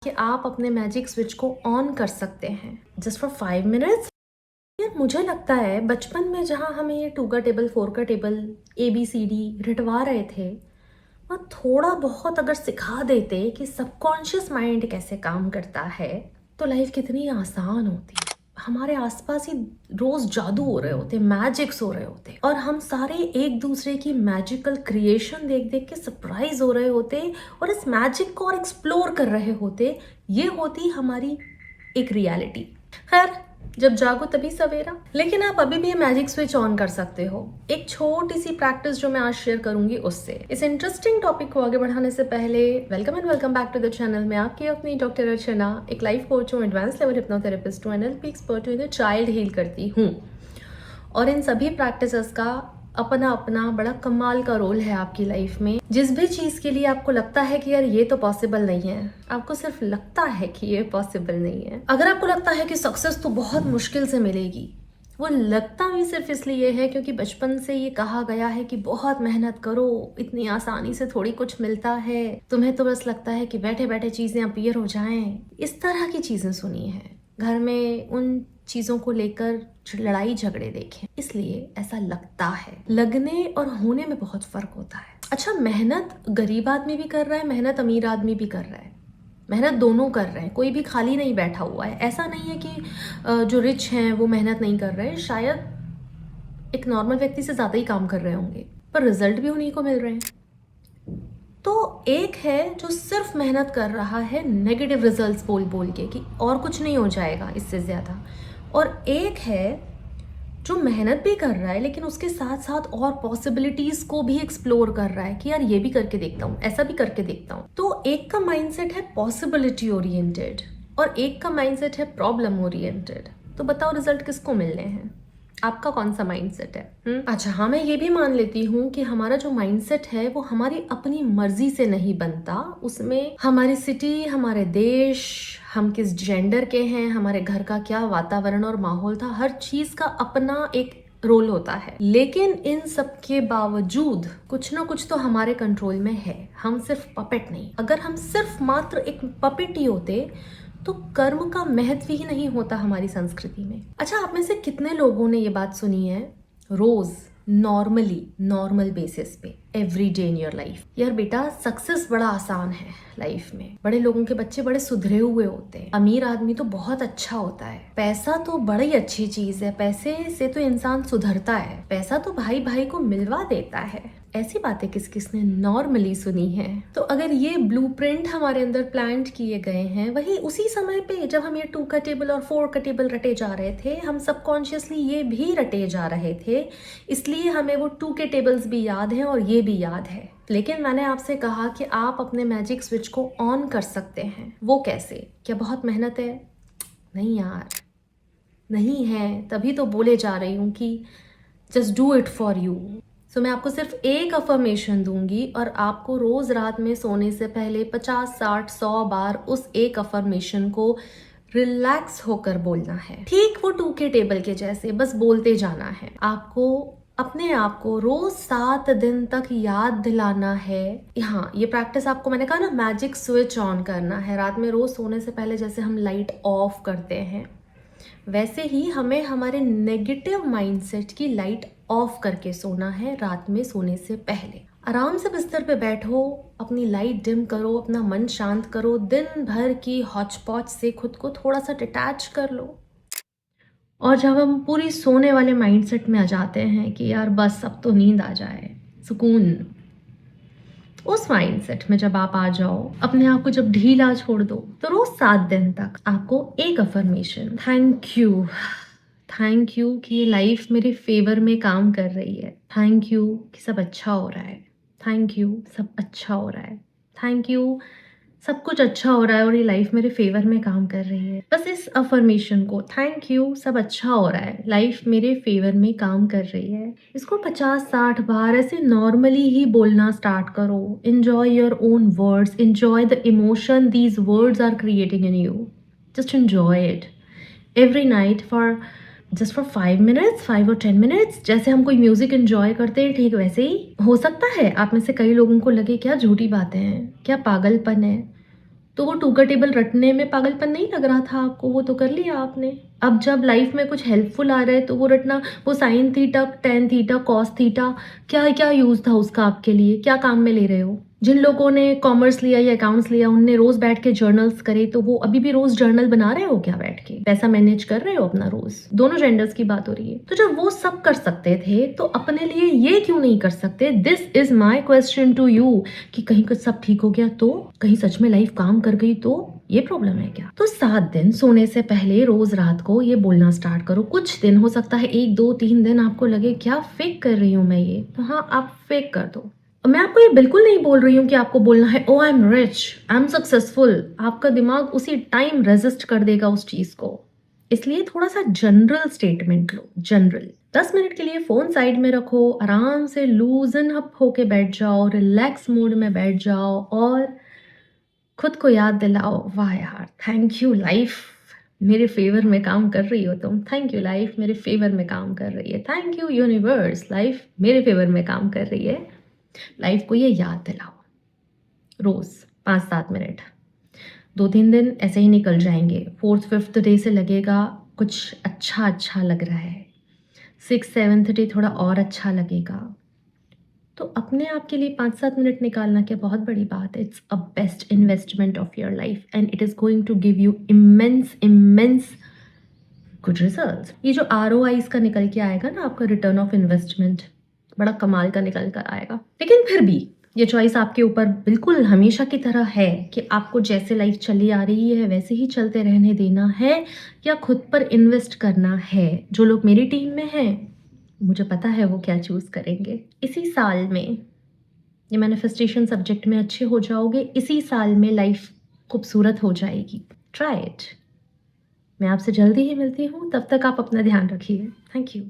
कि आप अपने मैजिक स्विच को ऑन कर सकते हैं जस्ट फॉर 5 मिनट्स। यार मुझे लगता है बचपन में जहाँ हमें ये 2 का टेबल 4 का टेबल ABCD रटवा रहे थे, वह थोड़ा बहुत अगर सिखा देते कि सबकॉन्शियस माइंड कैसे काम करता है तो लाइफ कितनी आसान होती। हमारे आसपास ही रोज जादू हो रहे होते, मैजिक्स हो रहे होते, और हम सारे एक दूसरे की मैजिकल क्रिएशन देख देख के सरप्राइज हो रहे होते और इस मैजिक को और एक्सप्लोर कर रहे होते। ये होती हमारी एक रियलिटी। खैर, जब जागो तभी सवेरा। लेकिन आप अभी भी मैजिक स्विच ऑन कर सकते हो, एक छोटी सी प्रैक्टिस जो मैं आज शेयर करूंगी उससे। इस इंटरेस्टिंग टॉपिक को आगे बढ़ाने से पहले welcome and welcome back to the channel. मैं आपकी अपनी डॉक्टर अर्चना, एक लाइफ कोच हूँ, एडवांस लेवल हिप्नोथेरेपिस्ट हूँ, NLP एक्सपर्ट हूँ, चाइल्ड हील करती हूँ। और इन सभी प्रैक्टिसेस का अपना अपना बड़ा कमाल का रोल है आपकी लाइफ में। जिस भी चीज के लिए आपको लगता है कि यार ये तो पॉसिबल नहीं है, आपको सिर्फ लगता है कि ये पॉसिबल नहीं है। अगर आपको लगता है कि सक्सेस तो बहुत मुश्किल से मिलेगी, वो लगता भी सिर्फ इसलिए है क्योंकि बचपन से ये कहा गया है कि बहुत मेहनत करो, इतनी आसानी से थोड़ी कुछ मिलता है, तुम्हें तो बस लगता है कि बैठे बैठे चीजें अपीयर हो जाएं। इस तरह की चीजें सुनी है, घर में उन चीजों को लेकर लड़ाई झगड़े देखे, इसलिए ऐसा लगता है। लगने और होने में बहुत फर्क होता है। अच्छा, मेहनत गरीब आदमी भी कर रहा है, मेहनत अमीर आदमी भी कर रहा है, मेहनत दोनों कर रहे हैं, कोई भी खाली नहीं बैठा हुआ है। ऐसा नहीं है कि जो रिच हैं वो मेहनत नहीं कर रहे हैं, शायद एक नॉर्मल व्यक्ति से ज्यादा ही काम कर रहे होंगे, पर रिजल्ट भी उन्हीं को मिल रहे हैं। तो एक है जो सिर्फ मेहनत कर रहा है नेगेटिव रिजल्ट्स बोल बोल के कि और कुछ नहीं हो जाएगा इससे ज़्यादा, और एक है जो मेहनत भी कर रहा है लेकिन उसके साथ साथ और पॉसिबिलिटीज़ को भी एक्सप्लोर कर रहा है कि यार ये भी करके देखता हूँ, ऐसा भी करके देखता हूँ। तो एक का माइंडसेट है पॉसिबिलिटी ओरिएंटेड और एक का माइंडसेट है प्रॉब्लम ओरिएंटेड। तो बताओ रिजल्ट किसको मिलने हैं? आपका कौन सा माइंडसेट है? अच्छा हाँ, मैं ये भी मान लेती हूँ कि हमारा जो माइंडसेट है वो हमारी अपनी मर्जी से नहीं बनता। उसमें हमारी सिटी, हमारे देश, हम किस जेंडर के हैं, हमारे घर का क्या वातावरण और माहौल था, हर चीज का अपना एक रोल होता है। लेकिन इन सब के बावजूद कुछ ना कुछ तो हमारे कंट्रोल में है, हम सिर्फ पपेट नहीं। अगर हम सिर्फ मात्र एक पपेट ही होते तो कर्म का महत्व ही नहीं होता हमारी संस्कृति में। अच्छा, आप में से कितने लोगों ने ये बात सुनी है रोज नॉर्मल बेसिस पे, every day in your life, यार बेटा सक्सेस बड़ा आसान है लाइफ में। बड़े लोगों के बच्चे बड़े सुधरे हुए होते हैं, अमीर आदमी तो बहुत अच्छा होता है, पैसा तो बड़ी अच्छी चीज है, पैसे से तो इंसान सुधरता है, पैसा तो भाई भाई को मिलवा देता है। ऐसी बातें किस किसने नॉर्मली सुनी है? तो अगर ये ब्लूप्रिंट हमारे अंदर प्लांट किए गए हैं, वही उसी समय पे जब हम ये 2 का टेबल और 4 का टेबल रटे जा रहे थे, हम सबकॉन्शियसली ये भी रटे जा रहे थे, इसलिए हमें वो 2 के टेबल्स भी याद हैं और ये भी याद है। लेकिन मैंने आपसे कहा कि आप अपने मैजिक स्विच को ऑन कर सकते हैं। वो कैसे? क्या बहुत मेहनत है? नहीं यार, नहीं है, तभी तो बोले जा रही हूँ कि just do it for you. So मैं आपको सिर्फ एक अफर्मेशन दूंगी और आपको रोज रात में सोने से पहले 50, 60, 100 बार उस एक अफर्मेशन को रिलैक्स होकर बोलना है, ठीक वो 2 के टेबल के जैसे, बस बोलते जाना है। आपको अपने आप को रोज 7 दिन तक याद दिलाना है। हाँ, ये प्रैक्टिस आपको मैंने कहा ना, मैजिक स्विच ऑन करना है। रात में रोज सोने से पहले जैसे हम लाइट ऑफ करते हैं, वैसे ही हमें हमारे नेगेटिव माइंडसेट की लाइट ऑफ करके सोना है रात में सोने से पहले। आराम से बिस्तर पे बैठो, अपनी लाइट डिम करो, अपना मन शांत करो, दिन भर की हॉचपॉच से खुद को थोड़ा सा डिटैच कर लो। और जब हम पूरी सोने वाले माइंडसेट में आ जाते हैं कि यार बस अब तो नींद आ जाए, सुकून, उस माइंडसेट में जब आप आ जाओ, अपने आप को जब ढीला छोड़ दो, तो रोज 7 दिन तक आपको एक अफर्मेशन, थैंक यू कि ये लाइफ मेरे फेवर में काम कर रही है, थैंक यू कि सब अच्छा हो रहा है, थैंक यू सब अच्छा हो रहा है, थैंक यू सब कुछ अच्छा हो रहा है और ये लाइफ मेरे फेवर में काम कर रही है। बस इस अफर्मेशन को, थैंक यू सब अच्छा हो रहा है, लाइफ मेरे फेवर में काम कर रही है, इसको 50-60 बार ऐसे नॉर्मली ही बोलना स्टार्ट करो। Enjoy your own words, enjoy the emotion these words are creating in you, just enjoy it every night for just for 5 minutes, 5 और 10 मिनट्स। जैसे हम कोई म्यूजिक एंजॉय करते हैं, ठीक वैसे ही। हो सकता है आप में से कई लोगों को लगे क्या झूठी बातें हैं, क्या पागलपन है, तो वो 2 का टेबल रटने में पागलपन नहीं लग रहा था आपको, वो तो कर लिया आपने। अब जब लाइफ में कुछ हेल्पफुल आ रहा है तो वो रटना, वो sine theta, tan theta, cos theta, क्या क्या यूज़ था उसका आपके लिए, क्या काम में ले रहे हो? जिन लोगों ने कॉमर्स लिया या अकाउंट्स लिया, उनने रोज बैठ के जर्नल्स करे, तो वो अभी भी रोज जर्नल बना रहे हो क्या बैठ के? पैसा मैनेज कर रहे हो अपना रोज? दोनों जेंडर्स की बात हो रही है। तो जब वो सब कर सकते थे तो अपने लिए ये क्यों नहीं कर सकते? This is my question to you, कि कहीं कुछ सब ठीक हो गया तो, कहीं सच में लाइफ काम कर गई तो ये प्रॉब्लम है क्या? तो 7 दिन सोने से पहले रोज रात को ये बोलना स्टार्ट करो। कुछ दिन, हो सकता है 1 2 3 दिन आपको लगे क्या फेक कर रही हूँ मैं ये, तो हाँ, आप फेक कर दो। मैं आपको ये बिल्कुल नहीं बोल रही हूँ कि आपको बोलना है oh I am rich, I am successful. आपका दिमाग उसी टाइम रेजिस्ट कर देगा उस चीज को। इसलिए थोड़ा सा जनरल स्टेटमेंट लो, जनरल। 10 मिनट के लिए फोन साइड में रखो, आराम से लूजन अप होके बैठ जाओ, रिलैक्स मूड में बैठ जाओ और खुद को याद दिलाओ, वाह यार, थैंक यू लाइफ, मेरे फेवर में काम कर रही हो तुम। थैंक यू लाइफ, मेरे फेवर में काम कर रही है। थैंक यू यूनिवर्स, लाइफ मेरे फेवर में काम कर रही है। लाइफ को ये याद दिलाओ रोज 5-7 मिनट। 2-3 दिन ऐसे ही निकल जाएंगे। 4th-5th डे से लगेगा कुछ अच्छा अच्छा लग रहा है। 6th-7th डे थोड़ा और अच्छा लगेगा। तो अपने आप के लिए 5-7 मिनट निकालना क्या बहुत बड़ी बात है? It's a best investment of your life and it is going to give you immense good results. ये जो ROIs का निकल के आएगा ना, आपका रिटर्न ऑफ इन्वेस्टमेंट, बड़ा कमाल का निकल कर आएगा। लेकिन फिर भी ये चॉइस आपके ऊपर बिल्कुल हमेशा की तरह है कि आपको जैसे लाइफ चली आ रही है वैसे ही चलते रहने देना है या खुद पर इन्वेस्ट करना है। जो लोग मेरी टीम में हैं, मुझे पता है वो क्या चूज़ करेंगे। इसी साल में ये मैनिफेस्टेशन सब्जेक्ट में अच्छे हो जाओगे, इसी साल में लाइफ खूबसूरत हो जाएगी। Try it. मैं आपसे जल्दी ही मिलती हूँ, तब तक आप अपना ध्यान रखिए। Thank you.